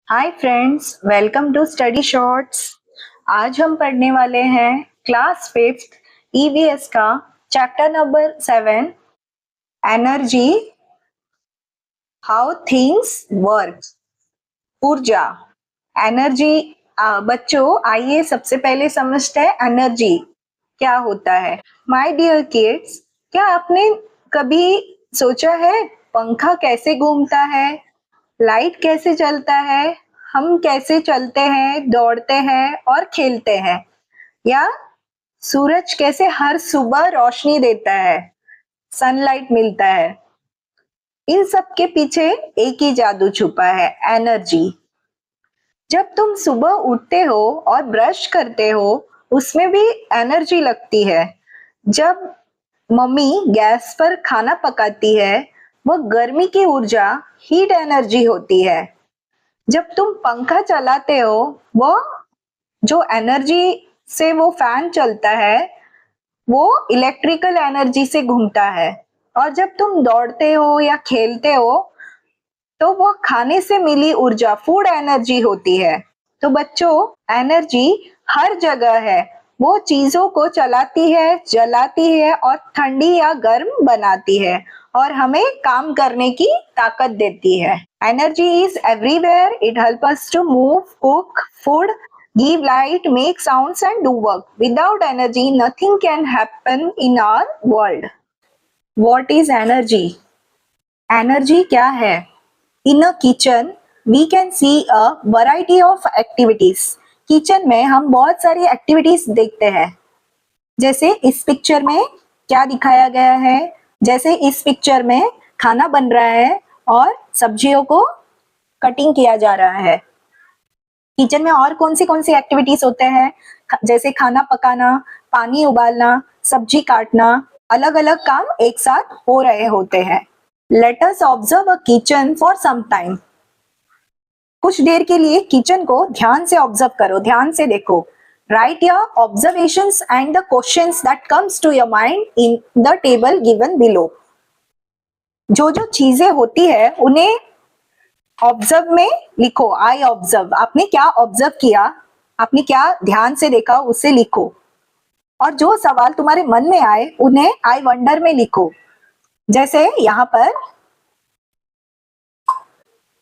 Hi friends, welcome to study shorts. आज हम पढ़ने वाले हैं क्लास फिफ्थ ईवीएस का chapter number 7, energy, how things work. ऊर्जा, एनर्जी। बच्चों, आइए सबसे पहले समझते हैं एनर्जी क्या होता है। माय डियर किड्स, क्या आपने कभी सोचा है पंखा कैसे घूमता है, लाइट कैसे चलता है, हम कैसे चलते हैं, दौड़ते हैं और खेलते हैं, या सूरज कैसे हर सुबह रोशनी देता है, सनलाइट मिलता है। इन सब के पीछे एक ही जादू छुपा है, एनर्जी। जब तुम सुबह उठते हो और ब्रश करते हो, उसमें भी एनर्जी लगती है। जब मम्मी गैस पर खाना पकाती है, वो गर्मी की ऊर्जा हीट एनर्जी होती है। जब तुम पंखा चलाते हो, वो जो एनर्जी से वो फैन चलता है, वो इलेक्ट्रिकल एनर्जी से घूमता है। और जब तुम दौड़ते हो या खेलते हो, तो वो खाने से मिली ऊर्जा फूड एनर्जी होती है। तो बच्चों, एनर्जी हर जगह है। वो चीजों को चलाती है, जलाती है और ठंडी या गर्म बनाती है और हमें काम करने की ताकत देती है। Energy is everywhere. It help us to move, cook food, give light, make sounds and do work. Without energy, nothing can happen in our world. What is energy? Energy क्या है? In a kitchen, we can see a variety of activities. Kitchen में हम बहुत सारी activities देखते हैं। जैसे इस पिक्चर में क्या दिखाया गया है, जैसे इस पिक्चर में खाना बन रहा है और सब्जियों को कटिंग किया जा रहा है। किचन में और कौन सी एक्टिविटीज होते हैं, जैसे खाना पकाना, पानी उबालना, सब्जी काटना, अलग अलग काम एक साथ हो रहे होते हैं। Let us observe a kitchen for some time. कुछ देर के लिए किचन को ध्यान से ऑब्जर्व करो, ध्यान से देखो। Write your observations and the questions that comes to your mind in the table given below. जो जो चीजें होती है उन्हें ऑब्जर्व में लिखो। आई ऑब्जर्व, आपने क्या ऑब्जर्व किया, आपने क्या ध्यान से देखा, उसे लिखो। और जो सवाल तुम्हारे मन में आए उन्हें आई वंडर में लिखो। जैसे यहाँ पर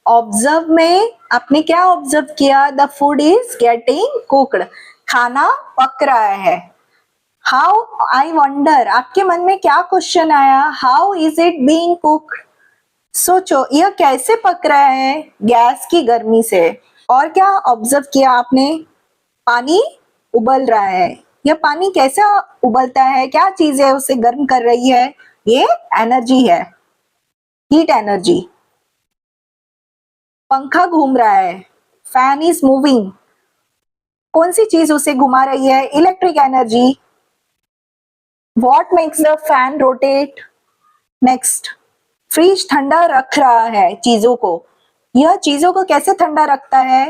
ऑब्जर्व में आपने क्या ऑब्जर्व किया, the food is getting cooked, खाना पक रहा है। हाउ, आई वंडर, आपके मन में क्या क्वेश्चन आया, how is it being cooked. सोचो यह कैसे पक रहा है, गैस की गर्मी से। और क्या ऑब्जर्व किया आपने, पानी उबल रहा है। यह पानी कैसे उबलता है, क्या चीज है उसे गर्म कर रही है, ये एनर्जी है, हीट एनर्जी। पंखा घूम रहा है, फैन इज मूविंग, कौन सी चीज उसे घुमा रही है, electric energy. What makes the fan rotate. Next, fridge ठंडा रख रहा है चीजों को, यह चीजों को कैसे ठंडा रखता है,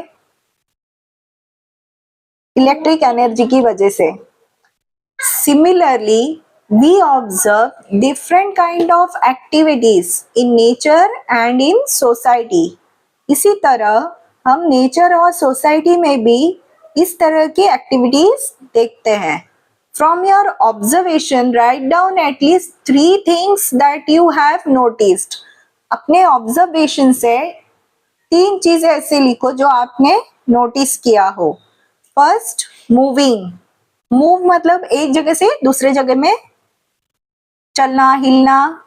इलेक्ट्रिक एनर्जी की वजह से। Similarly, we observe different kind of activities in nature and in society. इसी तरह हम नेचर और सोसाइटी में भी इस तरह की एक्टिविटीज देखते हैं। From your observation, write down at least 3 things that you have noticed. अपने ऑब्जर्वेशन से 3 चीजें ऐसे लिखो जो आपने नोटिस किया हो। First, moving. मूव मतलब एक जगह से दूसरे जगह में चलना, हिलना,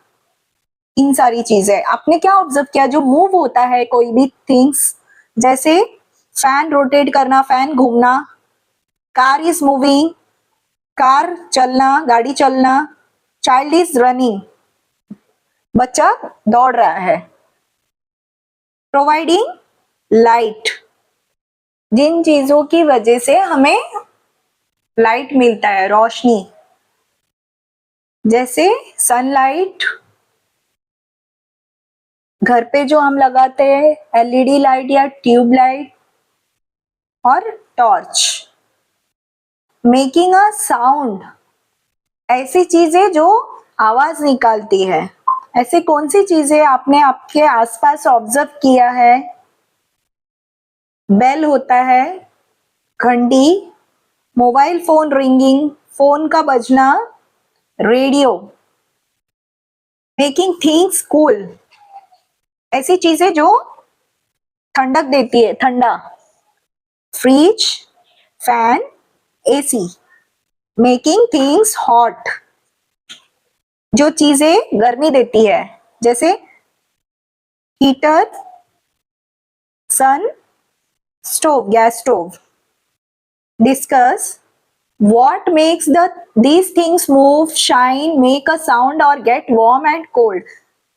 इन सारी चीजें। आपने क्या ऑब्जर्व किया जो मूव होता है, कोई भी थिंग्स, जैसे फैन रोटेट करना, फैन घूमना, कार इज मूविंग, कार चलना, गाड़ी चलना, चाइल्ड इज रनिंग, बच्चा दौड़ रहा है। प्रोवाइडिंग लाइट, जिन चीजों की वजह से हमें लाइट मिलता है, रोशनी, जैसे सनलाइट, घर पे जो हम लगाते हैं एलईडी लाइट या ट्यूब लाइट, और टॉर्च। मेकिंग अ साउंड, ऐसी चीजें जो आवाज निकालती है। ऐसे कौन सी चीजें आपने आपके आसपास ऑब्जर्व किया है बेल होता है, घंटी, मोबाइल फोन रिंगिंग, फोन का बजना, रेडियो। मेकिंग थिंग्स कूल, ऐसी चीजें जो ठंडक देती है, ठंडा। Fridge, fan, AC. Making things hot, जो चीजें गर्मी देती है, जैसे heater, sun, stove, gas stove. Discuss what makes these things move, shine, make a sound or get warm and cold.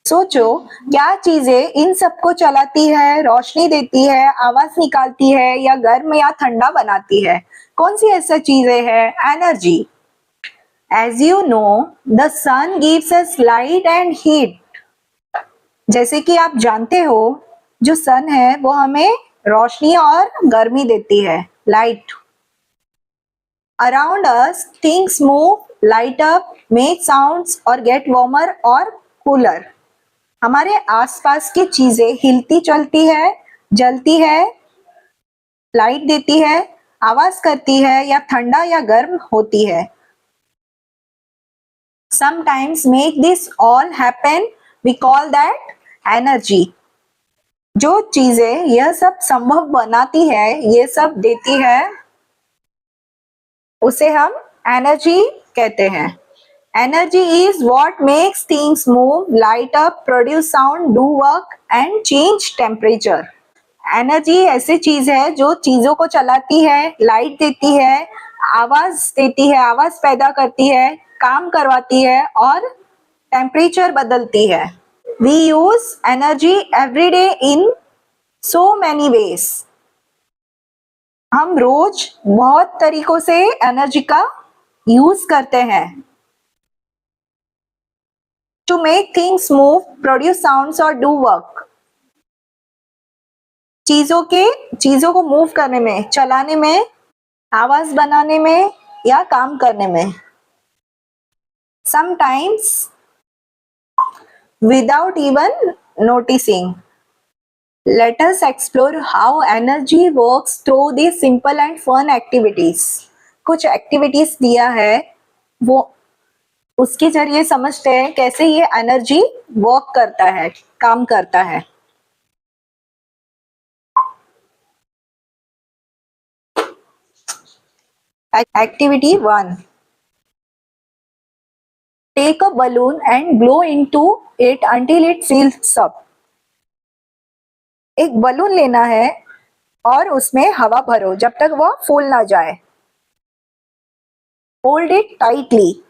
सोचो क्या चीजें इन सबको चलाती है, रोशनी देती है, आवाज निकालती है या गर्म या ठंडा बनाती है? कौन सी ऐसी चीजें है? Energy. As you know the sun gives us light and heat. जैसे कि आप जानते हो जो सन है वो हमें रोशनी और गर्मी देती है, light. Around us, things move, light up, make sounds or get warmer or cooler. हमारे आसपास की चीजें हिलती चलती है, जलती है, लाइट देती है, आवाज करती है या ठंडा या गर्म होती है। Sometimes make this all happen, we call that energy. जो चीजें यह सब संभव बनाती है, ये सब देती है, उसे हम एनर्जी कहते हैं। Energy is what makes things move, light up, produce sound, do work and change temperature. Energy ऐसी चीज है जो चीजों को चलाती है, लाइट देती है, आवाज देती है, आवाज पैदा करती है, काम करवाती है और टेम्परेचर बदलती है। We use energy every day in so many ways. हम रोज बहुत तरीकों से एनर्जी का यूज करते हैं। To make things move, produce sounds और डू वर्क। चीजों को मूव करने में, चलाने में, आवाज बनाने में या काम करने में। Sometimes without even noticing. Let us explore how energy works through these simple and fun activities. कुछ एक्टिविटीज दिया है, वो उसके जरिए समझते हैं कैसे ये एनर्जी वर्क करता है, काम करता है। Activity 1. Take a balloon and blow into it until it fills up. एक बलून लेना है और उसमें हवा भरो जब तक वह फूल ना जाए। Hold it tightly.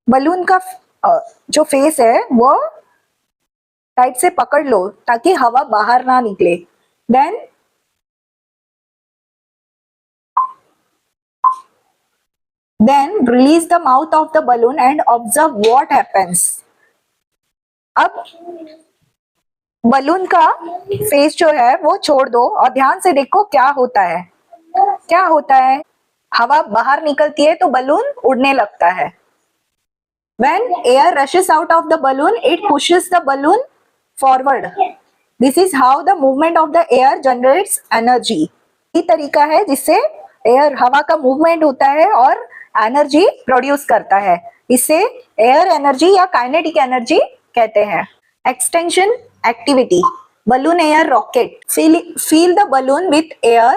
बलून का जो फेस है वो टाइट से पकड़ लो ताकि हवा बाहर ना निकले। Then release the mouth of the balloon and observe what happens. अब बलून का फेस जो है वो छोड़ दो और ध्यान से देखो क्या होता है। क्या होता है? हवा बाहर निकलती है तो बलून उड़ने लगता है। When air rushes out of the balloon, it pushes the balloon forward. This is how the movement of the air generates energy. ये तरीका है जिससे एयर, हवा का मूवमेंट होता है और एनर्जी प्रोड्यूस करता है। इसे एयर एनर्जी या काइनेटिक एनर्जी कहते हैं। Extension activity, balloon air rocket. Fill the balloon with air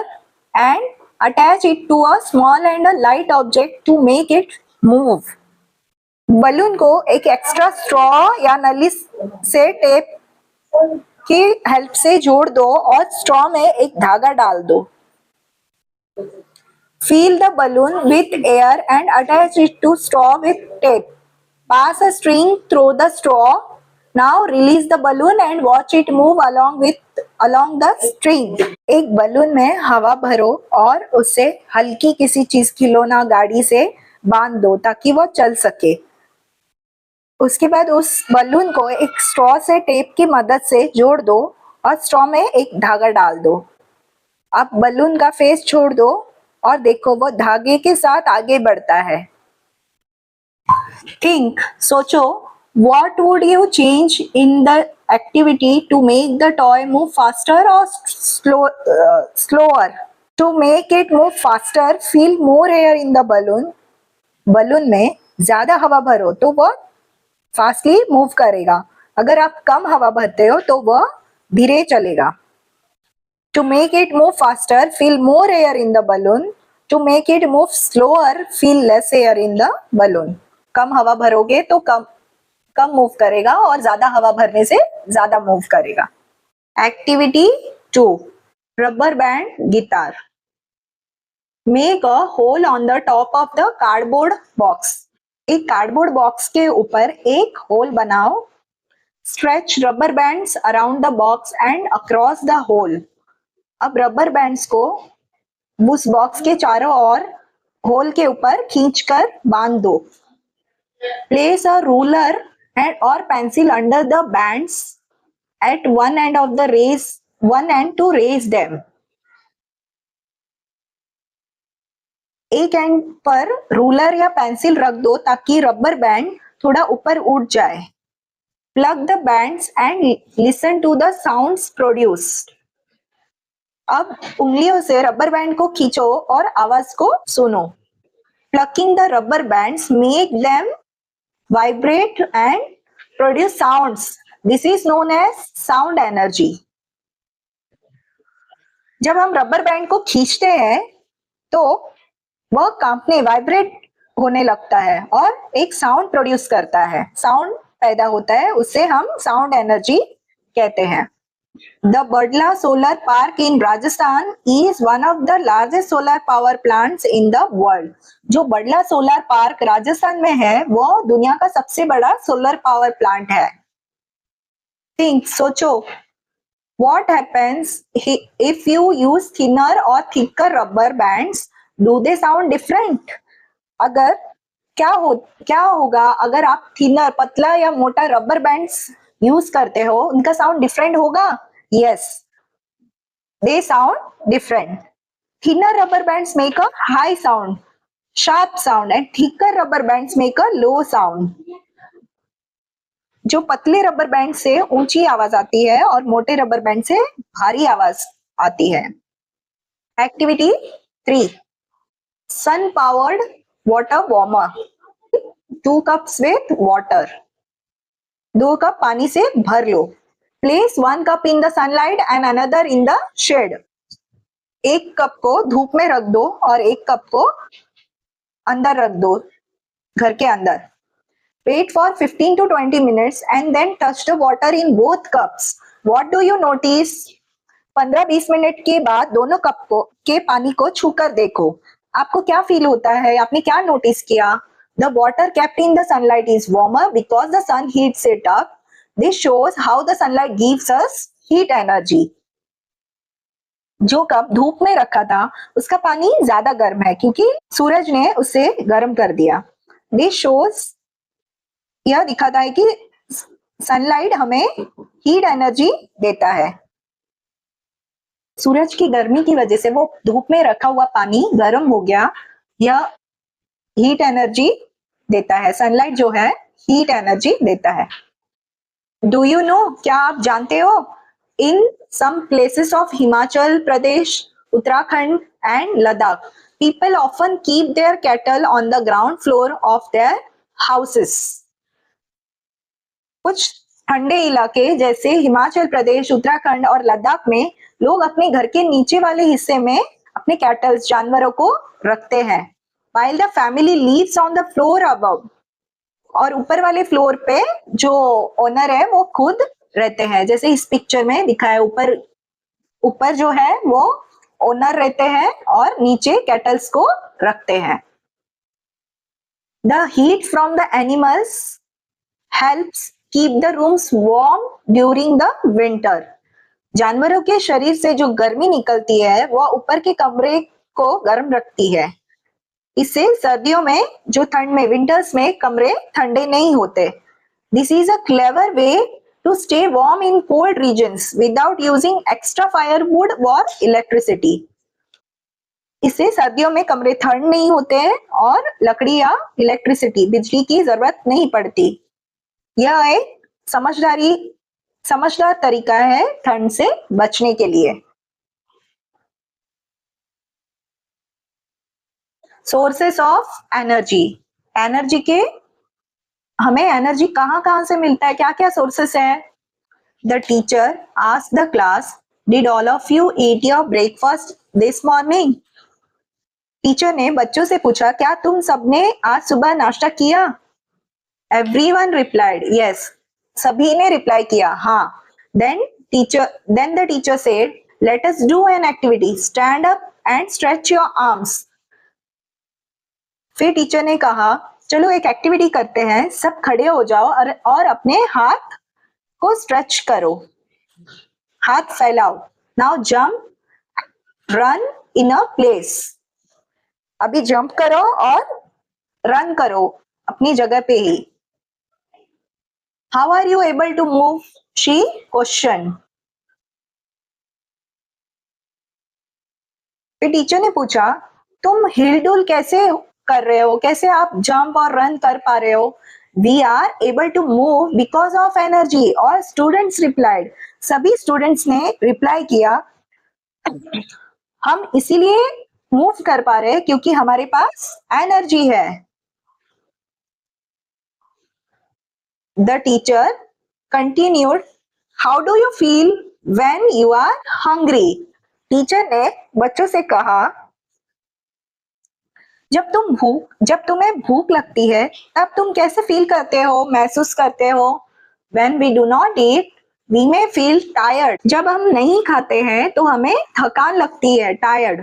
and attach it to a small and a light object to make it move. Balloon को एक extra straw या नली से tape की help से जोड़ दो और स्ट्रॉ में एक धागा डाल दो। Fill the balloon with air and attach it to straw with tape. Pass a string through the straw. Now release the balloon and watch it move along the string. एक बलून में हवा भरो और उसे हल्की किसी चीज, खिलौना, गाड़ी से बांध दो ताकि वो चल सके। उसके बाद उस बलून को एक स्ट्रॉ से टेप की मदद से जोड़ दो और स्ट्रॉ में एक धागा डाल दो। अब बलून का फेस छोड़ दो और देखो वो धागे के साथ आगे बढ़ता है। थिंक, सोचो What would you change in the activity to make the toy move faster or slower? To make it move faster, fill more air in the balloon. Balloon में ज्यादा हवा भरो तो वह फास्टली मूव करेगा. अगर आप कम हवा भरते हो तो वह धीरे चलेगा. To make it move faster, fill more air in the balloon. To make it move slower, fill less air in the balloon. कम हवा भरोगे तो कम मूव करेगा और ज्यादा हवा भरने से ज्यादा मूव करेगा. Activity 2, rubber band guitar. Make a hole on the top of the cardboard box. एक कार्डबोर्ड बॉक्स के ऊपर एक होल बनाओ. Stretch rubber bands around the box and across the hole. अब रबर बैंड्स को उस बॉक्स के चारों ओर होल के ऊपर खींचकर बांध दो. Place a ruler and or pencil under the bands at one end to raise them. एक एंड पर रूलर या पेंसिल रख दो ताकि रबर बैंड थोड़ा ऊपर उठ जाए. Pluck the bands and listen to the sounds produced. अब उंगलियों से रबर बैंड को खींचो और आवाज को सुनो. Plucking the rubber bands make them vibrate and produce sounds. This is known as sound energy. जब हम रबर बैंड को खींचते हैं तो वह कांपने वाइब्रेट होने लगता है और एक साउंड प्रोड्यूस करता है. साउंड पैदा होता है, उससे हम साउंड एनर्जी कहते हैं. The Badla Solar Park in Rajasthan is one of the largest solar power plants in the world. जो बडला सोलर पार्क राजस्थान में है वो दुनिया का सबसे बड़ा सोलर पावर प्लांट है. Think, सोचो. What happens if you use thinner or thicker rubber bands? Do they sound different? अगर क्या होगा अगर आप थिनर पतला या मोटा रबर बैंड्स यूज करते हो, उनका साउंड डिफरेंट होगा? Yes, they sound different. Thinner rubber bands make a high sound, sharp sound, and thicker rubber bands make a low sound. जो पतले रबर बैंड से ऊंची आवाज आती है और मोटे रबर बैंड से भारी आवाज आती है. Activity 3, sun powered water warmer. 2 cups with water. 2 cup पानी से भर लो. Place 1 cup in the sunlight and another in the shade. एक कप को धूप में रख दो और एक कप को अंदर रख दो, घर के अंदर. Wait for 15 to 20 minutes and then touch the water in both cups. What do you notice? 15-20 minute के बाद दोनों कप के पानी को छूकर देखो. आपको क्या फील होता है? आपने क्या नोटिस किया? The water kept in the sunlight is warmer because the sun heats it up. This shows how the sunlight gives us heat energy. जो कप धूप में रखा था उसका पानी ज्यादा गर्म है क्योंकि सूरज ने उसे गर्म कर दिया. This shows, यह दिखाता है कि सनलाइट हमें हीट एनर्जी देता है. सूरज की गर्मी की वजह से वो धूप में रखा हुआ पानी गर्म हो गया. यह हीट एनर्जी देता है. सनलाइट जो है हीट एनर्जी देता है. डू यू नो, क्या आप जानते हो? In some places of Himachal Pradesh, Uttarakhand and Ladakh, people often keep their cattle on the ground floor of their houses. कुछ ठंडे इलाके जैसे हिमाचल प्रदेश, उत्तराखंड और लद्दाख में लोग अपने घर के नीचे वाले हिस्से में अपने कैटल्स, जानवरों को रखते हैं. While the family lives on the floor above. और ऊपर वाले फ्लोर पे जो ओनर है वो खुद रहते हैं. जैसे इस पिक्चर में दिखा है, ऊपर जो है वो ओनर रहते हैं और नीचे कैटल्स को रखते हैं. The heat from the animals helps keep the rooms warm during the winter. जानवरों के शरीर से जो गर्मी निकलती है वह ऊपर के कमरे को गर्म रखती है. इससे सर्दियों में जो ठंड में विंटर्स में कमरे ठंडे नहीं होते. This is a clever way to stay warm in cold regions without using extra firewood or electricity. इससे सर्दियों में कमरे ठंड नहीं होते हैं और लकड़ी या इलेक्ट्रिसिटी, बिजली की जरूरत नहीं पड़ती. यह एक समझदार तरीका है ठंड से बचने के लिए। सोर्सेस ऑफ एनर्जी, एनर्जी के हमें एनर्जी कहाँ से मिलता है, क्या क्या सोर्सेस है? The teacher asked the class, did all of you eat your breakfast this morning? Teacher ने बच्चों से पूछा, क्या तुम सबने आज सुबह नाश्ता किया? एवरीवन रिप्लाइड यस, सभी ने रिप्लाई किया हाँ। Then the teacher said, let us do an activity, stand up and stretch your arms. फिर टीचर ने कहा, चलो एक एक्टिविटी करते हैं, सब खड़े हो जाओ और अपने हाथ को स्ट्रेच करो, हाथ फैलाओ। Now jump, run in a place. अभी जंप करो और रन करो अपनी जगह पे ही। How are you able to move? She question. फिर टीचर ने पूछा, तुम हिल डुल कैसे कर रहे हो, कैसे आप जंप और रन कर पा रहे हो? We are able to move because of energy. और स्टूडेंट्स रिप्लाइड, सभी स्टूडेंट्स ने रिप्लाई किया, हम इसीलिए मूव कर पा रहे हैं क्योंकि हमारे पास एनर्जी है। The teacher continued, how do you feel when you are hungry? Teacher ने बच्चों से कहा, जब तुम्हें भूख लगती है तब तुम कैसे फील करते हो, महसूस करते हो? When we do not eat, we may feel tired. जब हम नहीं खाते हैं तो हमें थकान लगती है, tired.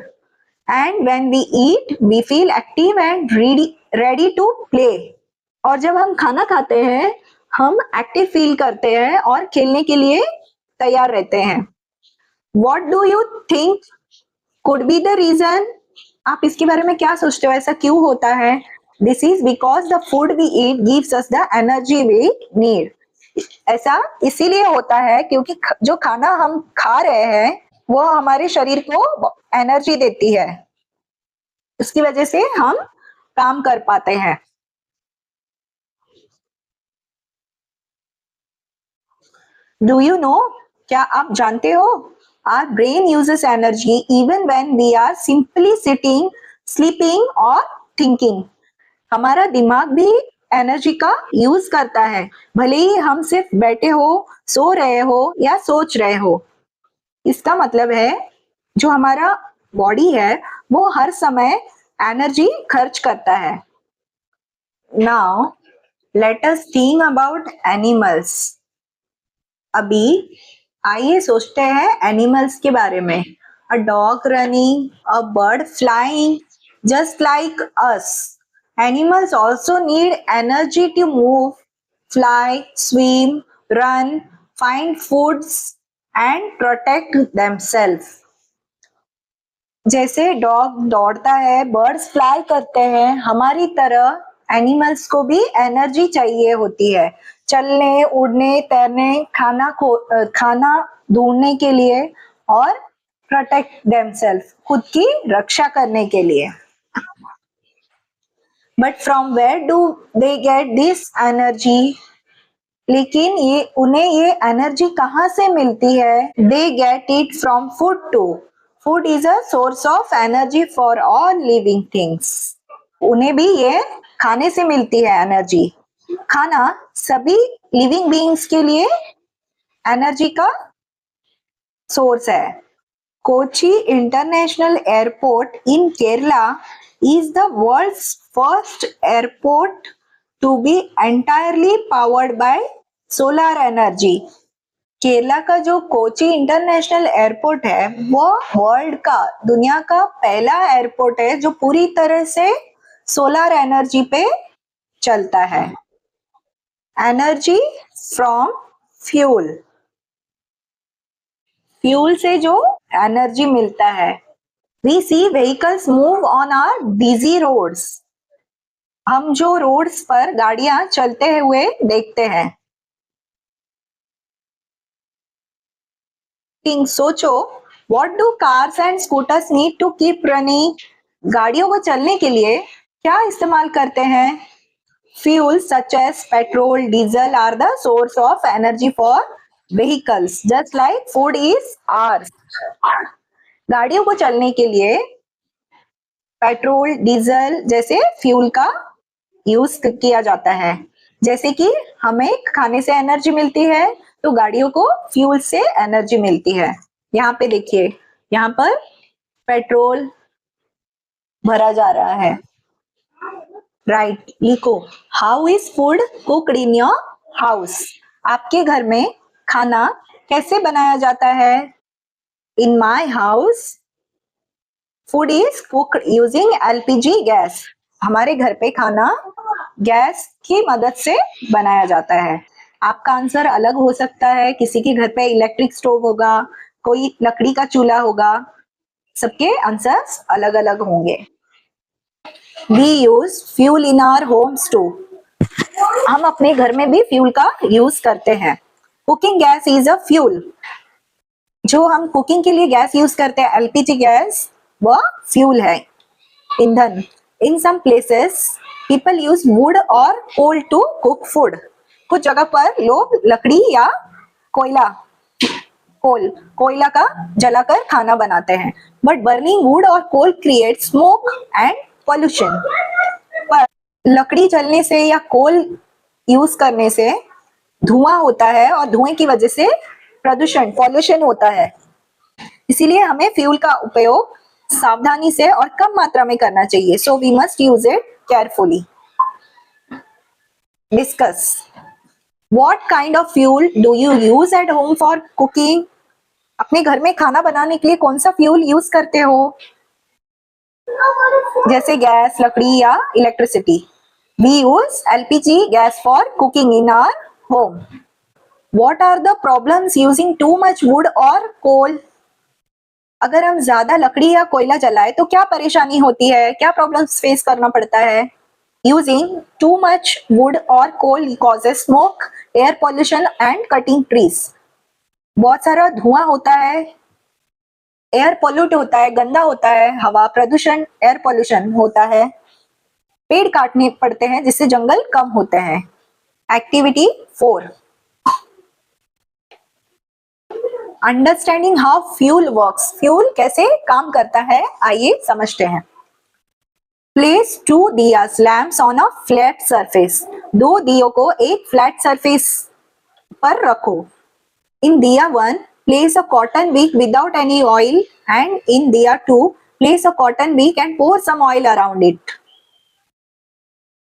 And when we eat, we feel active and ready to play. और जब हम खाना खाते हैं हम एक्टिव फील करते हैं और खेलने के लिए तैयार रहते हैं। What do you think could be the reason? आप इसके बारे में क्या सोचते हो, ऐसा क्यों होता है? This is because the food we eat gives us the energy we need. ऐसा इसीलिए होता है क्योंकि जो खाना हम खा रहे हैं वो हमारे शरीर को एनर्जी देती है, उसकी वजह से हम काम कर पाते हैं। डू यू नो, क्या आप जानते हो, our brain uses energy even when we are simply sitting, sleeping or thinking. हमारा दिमाग भी एनर्जी का यूज करता है, भले ही हम सिर्फ बैठे हो, सो रहे हो या सोच रहे हो। इसका मतलब है जो हमारा बॉडी है वो हर समय एनर्जी खर्च करता है। Now let us think about animals. अभी आइए सोचते हैं एनिमल्स के बारे में। A dog running, a bird flying, just like us. Animals also need energy to move, fly, swim, run, find foods and protect themselves. जैसे डॉग दौड़ता है, बर्ड्स फ्लाई करते हैं, हमारी तरह एनिमल्स को भी एनर्जी चाहिए होती है चलने, उड़ने, तैरने, खाना ढूंढने के लिए और प्रोटेक्ट देमसेल्फ, खुद की रक्षा करने के लिए। But from where do they get this energy? लेकिन उन्हें ये एनर्जी कहाँ से मिलती है? They get it from food too. Food is a source of energy for all living things. उन्हें भी ये खाने से मिलती है एनर्जी। खाना सभी लिविंग बीइंग्स के लिए एनर्जी का सोर्स है। Kochi international airport in Kerala is the world's first airport to be entirely powered by solar energy. Kerala का जो कोची इंटरनेशनल एयरपोर्ट है वो दुनिया का पहला एयरपोर्ट है जो पूरी तरह से सोलर एनर्जी पे चलता है। एनर्जी फ्रॉम फ्यूल, फ्यूल से जो एनर्जी मिलता है। We see vehicles move on our busy roads. हम जो रोड्स पर गाड़ियां चलते हुए देखते हैं। सोचो, what do cars and scooters need to keep running? गाड़ियों को चलने के लिए क्या इस्तेमाल करते हैं? Fuels such as petrol, diesel are the source of energy for vehicles, just like food is ours. गाड़ियों को चलने के लिए पेट्रोल, डीजल जैसे फ्यूल का यूज किया जाता है। जैसे कि हमें खाने से एनर्जी मिलती है, तो गाड़ियों को फ्यूल से एनर्जी मिलती है। यहाँ पे देखिए, यहाँ पर पेट्रोल भरा जा रहा है। राइट, लिखो, how is food cooked in your house? आपके घर में खाना कैसे बनाया जाता है? In my house food is cooked using LPG gas. हमारे घर पे खाना गैस की मदद से बनाया जाता है। आपका आंसर अलग हो सकता है, किसी के घर पे इलेक्ट्रिक स्टोव होगा, कोई लकड़ी का चूल्हा होगा, सबके आंसर्स अलग अलग होंगे। We use fuel in our homes too. हम अपने घर में भी फ्यूल का यूज करते हैं। Cooking gas is a fuel. जो हम कुकिंग के लिए गैस यूज करते हैं, एलपीजी गैस, वह फ्यूल है, ईंधन। In some places people use wood और कोल टू कुक फूड। कुछ जगह पर लोग लकड़ी या कोयला का जलाकर खाना बनाते हैं। बट बर्निंग वुड और कोल क्रिएट स्मोक एंड पॉल्यूशन। पर लकड़ी जलने से या कोल यूज करने से धुआं होता है और धुएं की वजह से प्रदूषण, पॉल्यूशन होता है। इसीलिए हमें फ्यूल का उपयोग सावधानी से और कम मात्रा में करना चाहिए। So we must use it carefully. Discuss, what kind of fuel do you use at home for cooking? अपने घर में खाना बनाने के लिए कौन सा फ्यूल यूज करते हो? जैसे गैस, लकड़ी या electricity. We use LPG gas for cooking in our home. What are the problems using too much wood or coal? अगर हम ज्यादा लकड़ी या कोयला जलाए तो क्या परेशानी होती है, क्या प्रॉब्लम्स फेस करना पड़ता है? Using too much wood or coal causes smoke, air pollution and cutting trees. बहुत सारा धुआं होता है, एयर पोल्यूट होता है, गंदा होता है, हवा प्रदूषण, एयर पोल्यूशन होता है, पेड़ काटने पड़ते हैं जिससे जंगल कम होते हैं। Activity 4, understanding how fuel works. Fuel कैसे काम करता है, आइए समझते हैं। Place 2 diyas lamps on a flat surface. 2 दियों को एक फ्लैट सरफेस पर रखो। इन दिया 1 place a cotton wick without any oil, and in diya 2 place a cotton wick and pour some oil around it.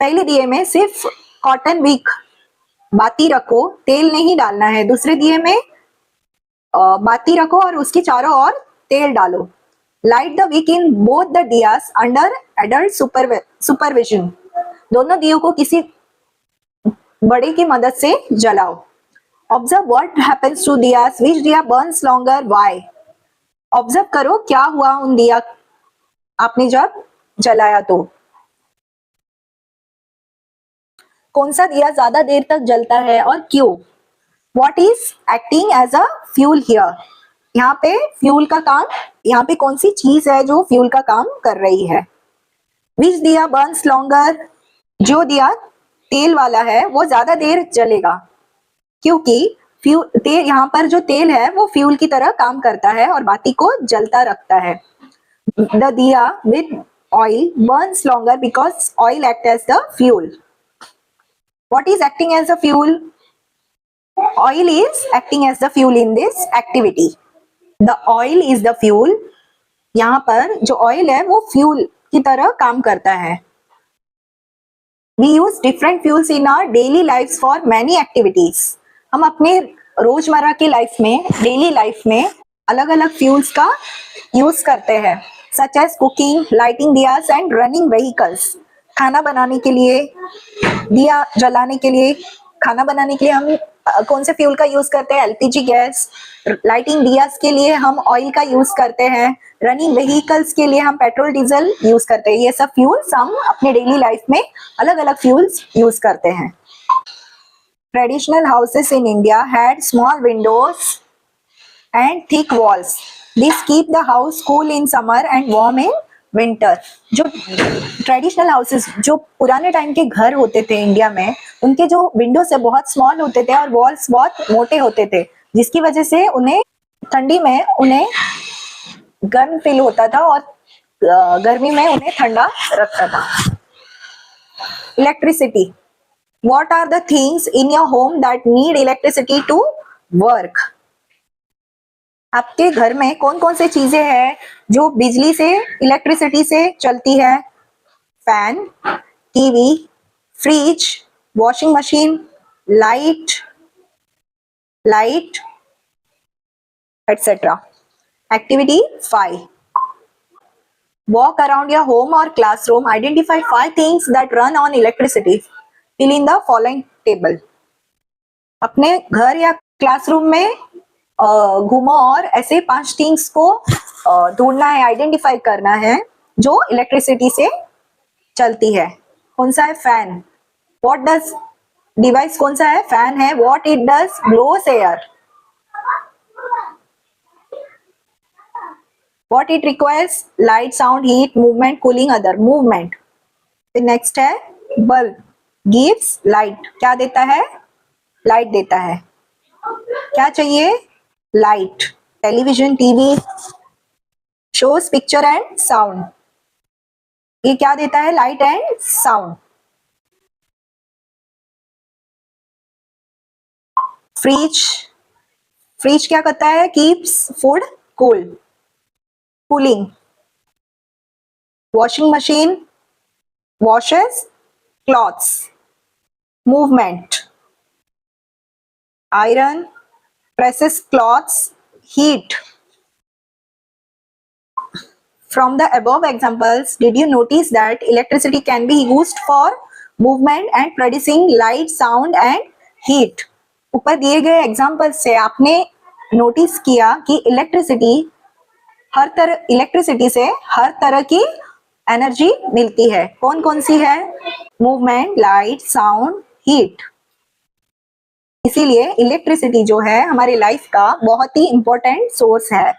पहले दिए में सिर्फ कॉटन विक, बाती रखो, तेल नहीं डालना है। दूसरे दिए में बाती रखो और उसके चारों ओर तेल डालो। Light the wick in both the diyas under adult supervision. दोनों दियों को किसी बड़े की मदद से जलाओ। Observe what happens to diyas. Which diya burns longer? Why? Observe करो क्या हुआ उन दिया आपने जब जलाया तो। कौन सा दिया ज्यादा देर तक जलता है और क्यों? What is acting as a fuel here? यहाँ पे फ्यूल का काम, यहाँ पे कौन सी चीज है जो फ्यूल का काम कर रही है? Which दिया burns longer? जो दिया तेल वाला है वो ज्यादा देर जलेगा, क्योंकि तेल, यहाँ पर जो तेल है वो फ्यूल की तरह काम करता है और बाती को जलता रखता है। The diya with oil burns longer because oil acts as the fuel. What is acting as the fuel? Oil is acting as the fuel in this activity. The oil is the fuel. यहाँ पर जो oil है वो fuel की तरह काम करता है। We use different fuels in our daily lives for many activities. हम अपने रोजमर्रा की लाइफ में, डेली लाइफ में अलग अलग फ्यूल्स का यूज करते हैं, such as cooking, lighting diyas and running vehicles. खाना बनाने के लिए, दिया जलाने के लिए, खाना बनाने के लिए हम कौन से फ्यूल का यूज करते हैं? LPG gas. लाइटिंग दियास के लिए हम ऑयल का यूज करते हैं। रनिंग व्हीकल्स के लिए हम पेट्रोल, डीजल यूज करते हैं। ये सब फ्यूल्स हम अपने डेली लाइफ में अलग अलग फ्यूल्स यूज करते हैं। Traditional houses in India had small windows and thick walls. This keep the house cool in summer and warm in winter. जो ट्रेडिशनल हाउसेस, जो पुराने टाइम के घर होते थे इंडिया में, उनके जो विंडोज है बहुत स्मॉल होते थे और वॉल्स बहुत मोटे होते थे, जिसकी वजह से उन्हें ठंडी में उन्हें गर्म फील होता था और गर्मी में उन्हें ठंडा रखता था। Electricity, what are the things in your home that need electricity to work? आपके घर में कौन कौन से चीजें हैं जो बिजली से, इलेक्ट्रिसिटी से चलती है? Fan, TV, fridge, washing machine, light etc. Activity 5. Walk around your home or classroom. Identify 5 things that run on electricity. Fill in the following table. अपने घर या क्लासरूम में घूमो और ऐसे 5 थिंग्स को ढूंढना है, आइडेंटिफाई करना है जो इलेक्ट्रिसिटी से चलती है। कौन सा है? फैन। व्हाट डज डिवाइस कौन सा है? फैन है। What it does? Blows air. What it requires? Light, sound, heat, movement, cooling, other movement. The next है bulb, gives light. क्या देता है? लाइट देता है। क्या चाहिए? Light. Television, TV shows picture and sound. ये क्या देता है? Light and sound. फ्रिज क्या करता है? Keeps food cool. Cooling. Washing machine washes clothes. Movement. Iron presses clothes. Heat. From the above examples, did you notice that electricity can be used for movement and producing light, sound and heat? ऊपर दिए गए example से आपने notice किया कि electricity से हर तरह की एनर्जी मिलती है। कौन कौन सी है? Movement, light, sound, heat. इसीलिए इलेक्ट्रिसिटी जो है हमारी लाइफ का बहुत ही इंपॉर्टेंट सोर्स है।